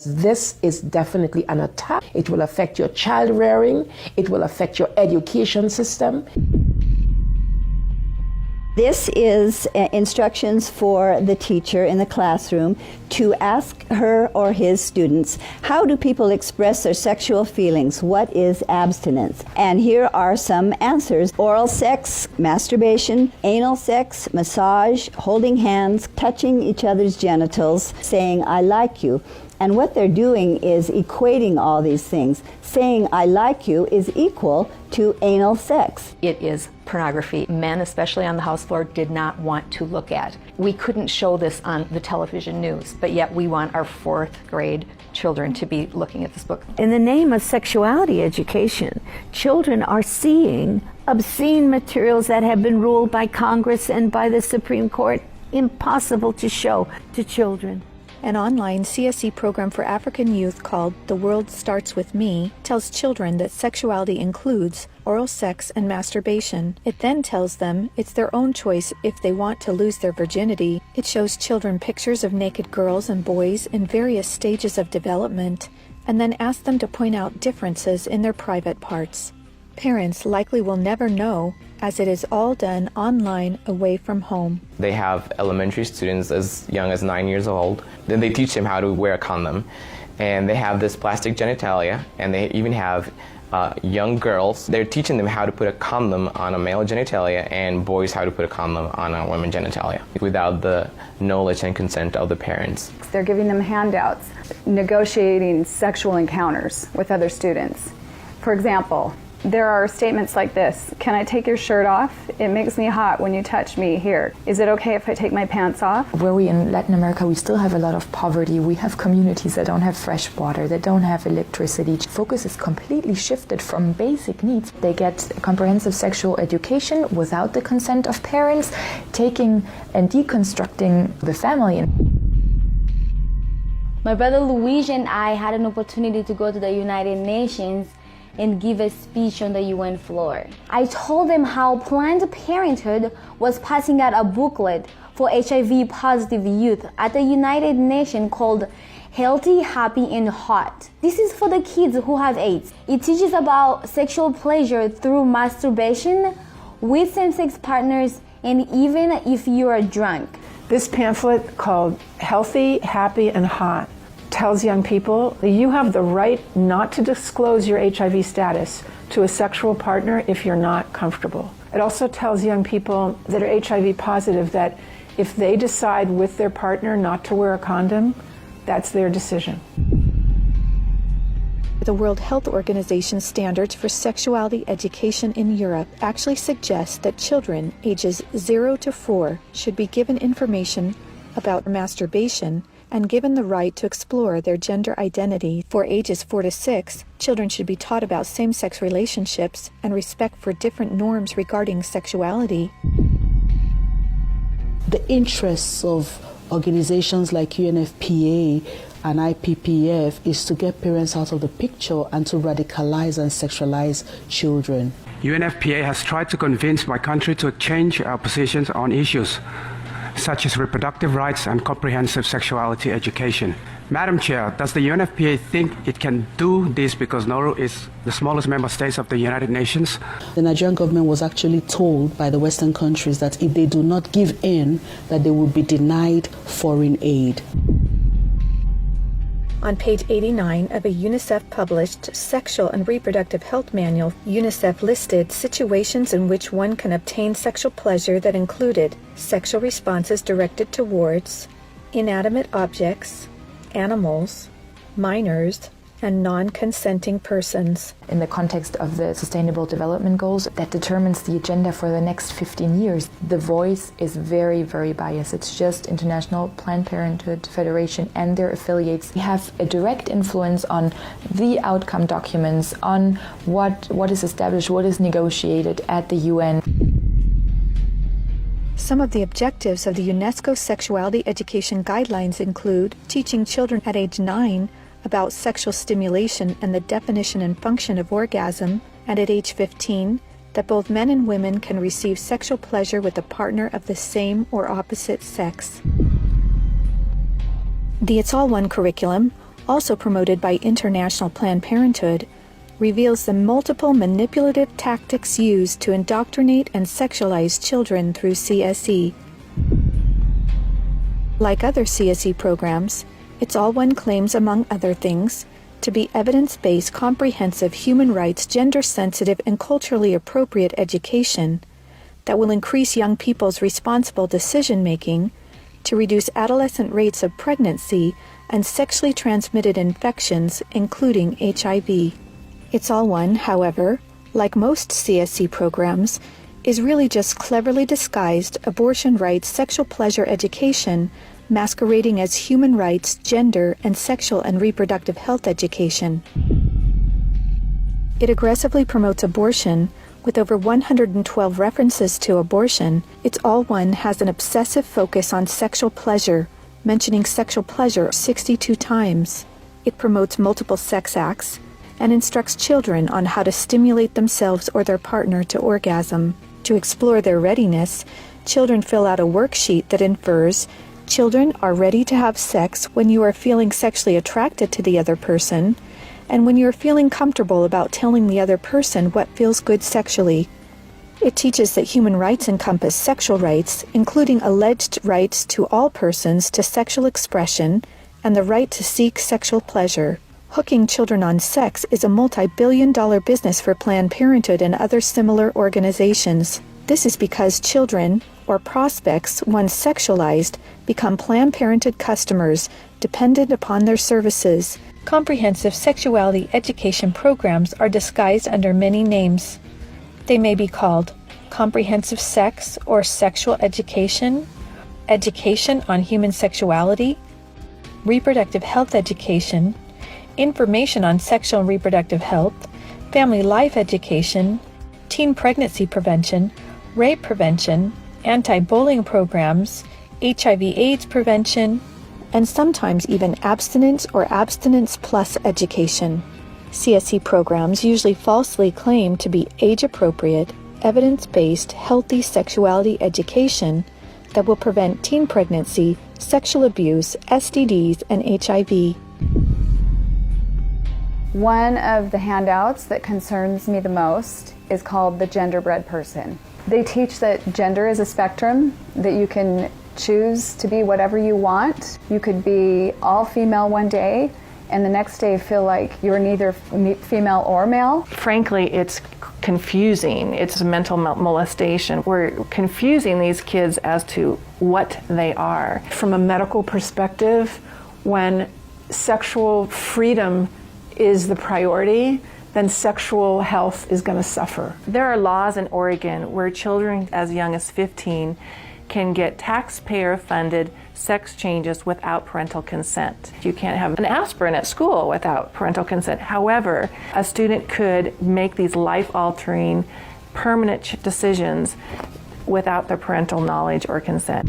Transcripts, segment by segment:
This is definitely an attack. It will affect your child rearing. It will affect your education system. This is instructions for the teacher in the classroom to ask her or his students, how do people express their sexual feelings? What is abstinence? And here are some answers. Oral sex, masturbation, anal sex, massage, holding hands, touching each other's genitals, saying, I like you. And what they're doing is equating all these things. Saying I like you is equal to anal sex. It is pornography. Men, especially on the house floor, did not want to look at. We couldn't show this on the television news, but yet we want our 4th grade children to be looking at this book. In the name of sexuality education, children are seeing obscene materials that have been ruled by Congress and by the Supreme Court impossible to show to children. An online CSE program for African youth called The World Starts With Me tells children that sexuality includes oral sex and masturbation. It then tells them it's their own choice if they want to lose their virginity. It shows children pictures of naked girls and boys in various stages of development, and then asks them to point out differences in their private parts. Parents likely will never know, as it is all done online away from home. They have elementary students as young as 9 years old. Then they teach them how to wear a condom. And they have this plastic genitalia, and they even have young girls. They're teaching them how to put a condom on a male genitalia and boys how to put a condom on a woman genitalia without the knowledge and consent of the parents. They're giving them handouts, negotiating sexual encounters with other students. For example, there are statements like this: can I take your shirt off? It makes me hot when you touch me here. Is it okay if I take my pants off? Where we in Latin America, we still have a lot of poverty. We have communities that don't have fresh water, that don't have electricity. Focus is completely shifted from basic needs. They get comprehensive sexual education without the consent of parents, taking and deconstructing the family. My brother Luigi and I had an opportunity to go to the United Nations and give a speech on the UN floor. I told them how Planned Parenthood was passing out a booklet for HIV positive youth at the United Nations called Healthy, Happy and Hot. This is for the kids who have AIDS. It teaches about sexual pleasure through masturbation, with same-sex partners, and even if you are drunk. This pamphlet called Healthy, Happy and Hot tells young people that you have the right not to disclose your HIV status to a sexual partner if you're not comfortable. It also tells young people that are HIV positive that if they decide with their partner not to wear a condom, that's their decision. The World Health Organization standards for sexuality education in Europe actually suggest that children ages 0 to 4 should be given information about masturbation and given the right to explore their gender identity. For ages 4 to 6, children should be taught about same-sex relationships and respect for different norms regarding sexuality. The interests of organizations like UNFPA and IPPF is to get parents out of the picture and to radicalize and sexualize children. UNFPA has tried to convince my country to change our positions on issues such as reproductive rights and comprehensive sexuality education. Madam Chair, does the UNFPA think it can do this because Nauru is the smallest member state of the United Nations? The Nigerian government was actually told by the Western countries that if they do not give in, that they will be denied foreign aid. On page 89 of a UNICEF-published Sexual and Reproductive Health Manual, UNICEF listed situations in which one can obtain sexual pleasure that included sexual responses directed towards inanimate objects, animals, minors, and non-consenting persons. In the context of the Sustainable Development Goals that determines the agenda for the next 15 years, the voice is very, very biased. It's just International Planned Parenthood Federation and their affiliates. They have a direct influence on the outcome documents, on what is established, what is negotiated at the UN. Some of the objectives of the UNESCO Sexuality Education Guidelines include teaching children at age 9 about sexual stimulation and the definition and function of orgasm, and at age 15, that both men and women can receive sexual pleasure with a partner of the same or opposite sex. The It's All One curriculum also promoted by International Planned Parenthood, reveals the multiple manipulative tactics used to indoctrinate and sexualize children through CSE. Like other CSE programs, It's All One claims, among other things, to be evidence-based, comprehensive, human rights, gender-sensitive, and culturally appropriate education that will increase young people's responsible decision-making, to reduce adolescent rates of pregnancy and sexually transmitted infections, including HIV. It's All One, however, like most CSE programs, is really just cleverly disguised abortion rights, sexual pleasure education, masquerading as human rights, gender, and sexual and reproductive health education. It aggressively promotes abortion. With over 112 references to abortion, It's All One has an obsessive focus on sexual pleasure, mentioning sexual pleasure 62 times. It promotes multiple sex acts and instructs children on how to stimulate themselves or their partner to orgasm. To explore their readiness, children fill out a worksheet that infers children are ready to have sex when you are feeling sexually attracted to the other person, and when you're feeling comfortable about telling the other person what feels good sexually. It teaches that human rights encompass sexual rights, including alleged rights to all persons to sexual expression and the right to seek sexual pleasure. Hooking children on sex is a multi-billion-dollar business for Planned Parenthood and other similar organizations. This is because children, or prospects, once sexualized, become Planned Parenthood customers, dependent upon their services. Comprehensive sexuality education programs are disguised under many names. They may be called comprehensive sex or sexual education, education on human sexuality, reproductive health education, information on sexual and reproductive health, family life education, teen pregnancy prevention, rape prevention, anti-bullying programs, HIV/AIDS prevention, and sometimes even abstinence or abstinence plus education. CSE programs usually falsely claim to be age-appropriate, evidence-based, healthy sexuality education that will prevent teen pregnancy, sexual abuse, STDs, and HIV. One of the handouts that concerns me the most is called The Genderbread Person. They teach that gender is a spectrum, that you can choose to be whatever you want. You could be all female one day and the next day feel like you're neither female or male. Frankly, it's confusing. It's mental molestation. We're confusing these kids as to what they are. From a medical perspective, when sexual freedom is the priority, then sexual health is going to suffer. There are laws in Oregon where children as young as 15 can get taxpayer-funded sex changes without parental consent. You can't have an aspirin at school without parental consent. However, a student could make these life-altering, permanent decisions without their parental knowledge or consent.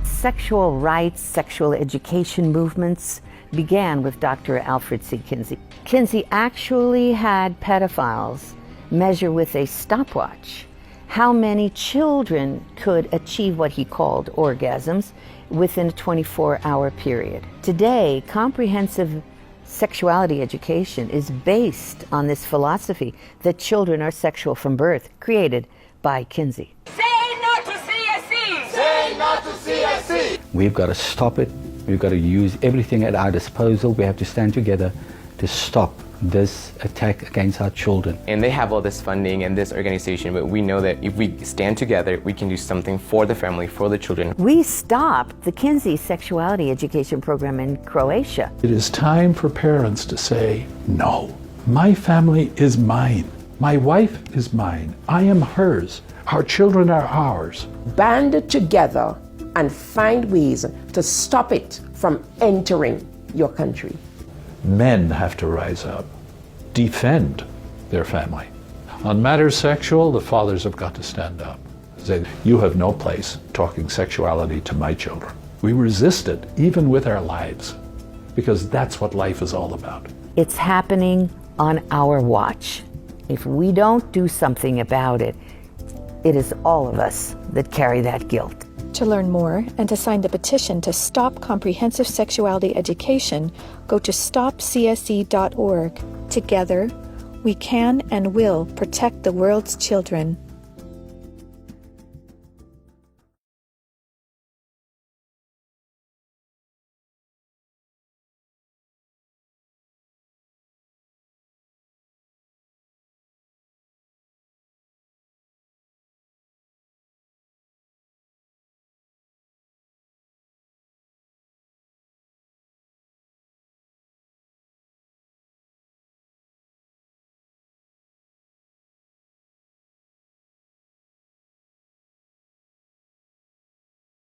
Sexual rights, sexual education movements began with Dr. Alfred C. Kinsey. Kinsey actually had pedophiles measure with a stopwatch how many children could achieve what he called orgasms within a 24-hour period. Today, comprehensive sexuality education is based on this philosophy that children are sexual from birth, created by Kinsey. Say no to CSE! Say no to CSE! We've got to stop it. We've got to use everything at our disposal. We have to stand together to stop this attack against our children. And they have all this funding and this organization, but we know that if we stand together, we can do something for the family, for the children. We stopped the Kinsey sexuality education program in Croatia. It is time for parents to say, no, my family is mine. My wife is mine. I am hers. Our children are ours. Band together and find ways to stop it from entering your country. Men have to rise up, defend their family. On matters sexual, the fathers have got to stand up. Say, you have no place talking sexuality to my children. We resist it, even with our lives, because that's what life is all about. It's happening on our watch. If we don't do something about it, it is all of us that carry that guilt. To learn more and to sign the petition to stop comprehensive sexuality education, go to stopcsc.org. Together, we can and will protect the world's children.